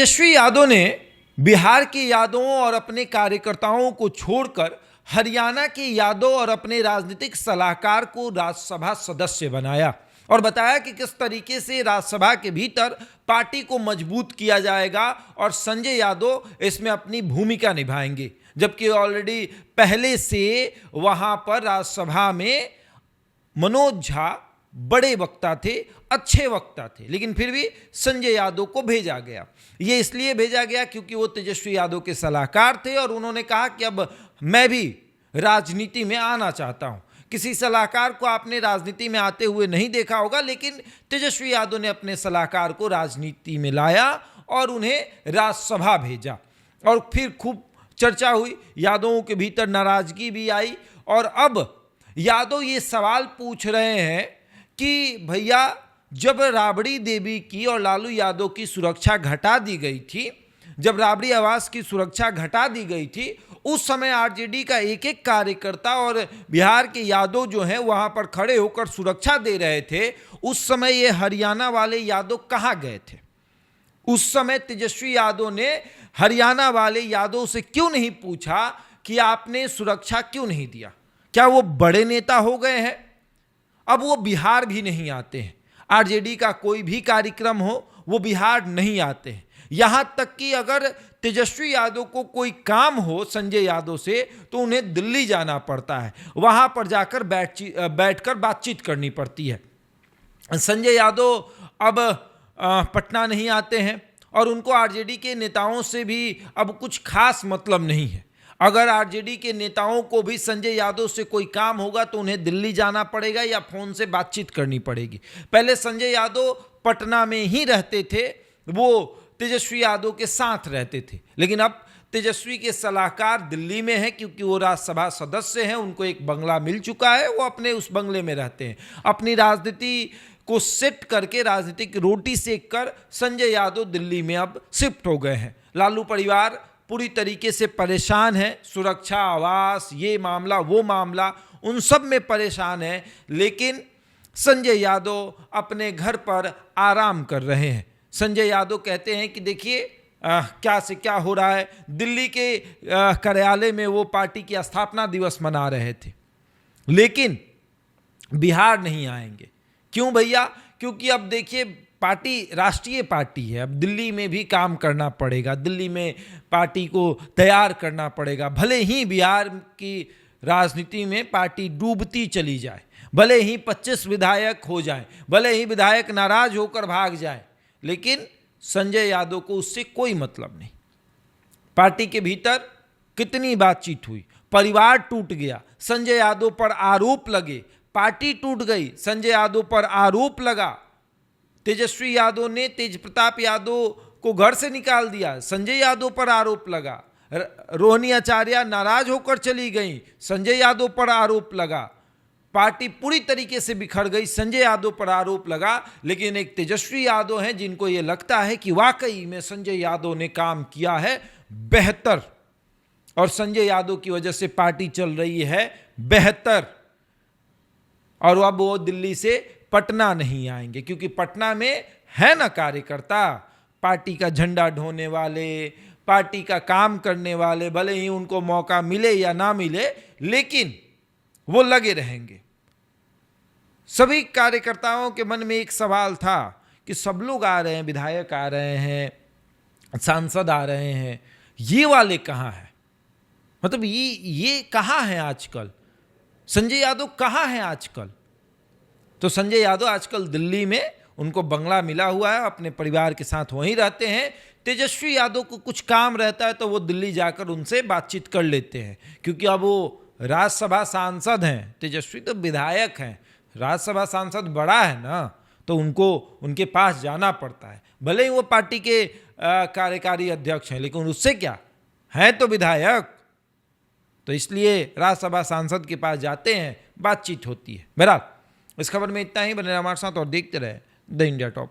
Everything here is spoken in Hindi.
तेजस्वी यादव ने बिहार की यादों और अपने कार्यकर्ताओं को छोड़कर हरियाणा के यादव और अपने राजनीतिक सलाहकार को राज्यसभा सदस्य बनाया और बताया कि किस तरीके से राज्यसभा के भीतर पार्टी को मजबूत किया जाएगा और संजय यादव इसमें अपनी भूमिका निभाएंगे। जबकि ऑलरेडी पहले से वहां पर राज्यसभा में मनोज झा बड़े वक्ता थे, अच्छे वक्ता थे, लेकिन फिर भी संजय यादव को भेजा गया। ये इसलिए भेजा गया क्योंकि वो तेजस्वी यादव के सलाहकार थे और उन्होंने कहा कि अब मैं भी राजनीति में आना चाहता हूं। किसी सलाहकार को आपने राजनीति में आते हुए नहीं देखा होगा, लेकिन तेजस्वी यादव ने अपने सलाहकार को राजनीति में लाया और उन्हें राज्यसभा भेजा और फिर खूब चर्चा हुई, यादवों के भीतर नाराजगी भी आई और अब यादव ये सवाल पूछ रहे हैं कि भैया जब राबड़ी देवी की और लालू यादव की सुरक्षा घटा दी गई थी, जब राबड़ी आवास की सुरक्षा घटा दी गई थी, उस समय आरजेडी का एक एक कार्यकर्ता और बिहार के यादव जो हैं वहां पर खड़े होकर सुरक्षा दे रहे थे। उस समय ये हरियाणा वाले यादव कहां गए थे? उस समय तेजस्वी यादव ने हरियाणा वाले यादव से क्यों नहीं पूछा कि आपने सुरक्षा क्यों नहीं दिया? क्या वो बड़े नेता हो गए हैं? अब वो बिहार भी नहीं आते हैं। आरजेडी का कोई भी कार्यक्रम हो वो बिहार नहीं आते हैं। यहां तक कि अगर तेजस्वी यादव को कोई काम हो संजय यादव से तो उन्हें दिल्ली जाना पड़ता है, वहां पर जाकर बैठकर बातचीत करनी पड़ती है। संजय यादव अब पटना नहीं आते हैं और उनको आरजेडी के नेताओं से भी अब कुछ खास मतलब नहीं है। अगर आरजेडी के नेताओं को भी संजय यादव से कोई काम होगा तो उन्हें दिल्ली जाना पड़ेगा या फोन से बातचीत करनी पड़ेगी। पहले संजय यादव पटना में ही रहते थे, वो तेजस्वी यादव के साथ रहते थे, लेकिन अब तेजस्वी के सलाहकार दिल्ली में हैं क्योंकि वो राज्यसभा सदस्य हैं, उनको एक बंगला मिल चुका है, वो अपने उस बंगले में रहते हैं। अपनी राजनीति को सेट करके राजनीतिक रोटी सेक कर संजय यादव दिल्ली में अब शिफ्ट हो गए हैं। लालू परिवार पूरी तरीके से परेशान है, सुरक्षा, आवास, ये मामला वो मामला, उन सब में परेशान है, लेकिन संजय यादव अपने घर पर आराम कर रहे हैं। संजय यादव कहते हैं कि देखिए क्या से क्या हो रहा है। दिल्ली के कार्यालय में वो पार्टी की स्थापना दिवस मना रहे थे, लेकिन बिहार नहीं आएंगे। क्यों भैया? क्योंकि अब देखिए पार्टी राष्ट्रीय पार्टी है, अब दिल्ली में भी काम करना पड़ेगा, दिल्ली में पार्टी को तैयार करना पड़ेगा। भले ही बिहार की राजनीति में पार्टी डूबती चली जाए, भले ही 25 विधायक हो जाए, भले ही विधायक नाराज होकर भाग जाए, लेकिन संजय यादव को उससे कोई मतलब नहीं। पार्टी के भीतर कितनी बातचीत हुई, परिवार टूट गया, संजय यादव पर आरोप लगे, पार्टी टूट गई, संजय यादव पर आरोप लगा। तेजस्वी यादव ने तेज प्रताप यादव को घर से निकाल दिया, संजय यादव पर आरोप लगा। रोहिणी आचार्य नाराज होकर चली गई, संजय यादव पर आरोप लगा। पार्टी पूरी तरीके से बिखर गई, संजय यादव पर आरोप लगा। लेकिन एक तेजस्वी यादव हैं जिनको ये लगता है कि वाकई में संजय यादव ने काम किया है बेहतर और संजय यादव की वजह से पार्टी चल रही है बेहतर, और अब वो दिल्ली से पटना नहीं आएंगे क्योंकि पटना में है ना कार्यकर्ता, पार्टी का झंडा ढोने वाले, पार्टी का काम करने वाले। भले ही उनको मौका मिले या ना मिले, लेकिन वो लगे रहेंगे। सभी कार्यकर्ताओं के मन में एक सवाल था कि सब लोग आ रहे हैं, विधायक आ रहे हैं, सांसद आ रहे हैं, ये वाले कहाँ हैं? मतलब ये कहाँ हैं आजकल? संजय यादव कहाँ हैं आजकल? तो संजय यादव आजकल दिल्ली में, उनको बंगला मिला हुआ है, अपने परिवार के साथ वहीं रहते हैं। तेजस्वी यादव को कुछ काम रहता है तो वो दिल्ली जाकर उनसे बातचीत कर लेते हैं, क्योंकि अब वो राज्यसभा सांसद हैं, तेजस्वी तो विधायक हैं। राज्यसभा सांसद बड़ा है ना, तो उनको उनके पास जाना पड़ता है। भले ही वो पार्टी के कार्यकारी अध्यक्ष हैं, लेकिन उससे क्या है, तो विधायक। तो इसलिए राज्यसभा सांसद के पास जाते हैं, बातचीत होती है। बहरहाल इस खबर में इतना ही। बने रहिए हमारे साथ और देखते रहे द इंडिया टॉप।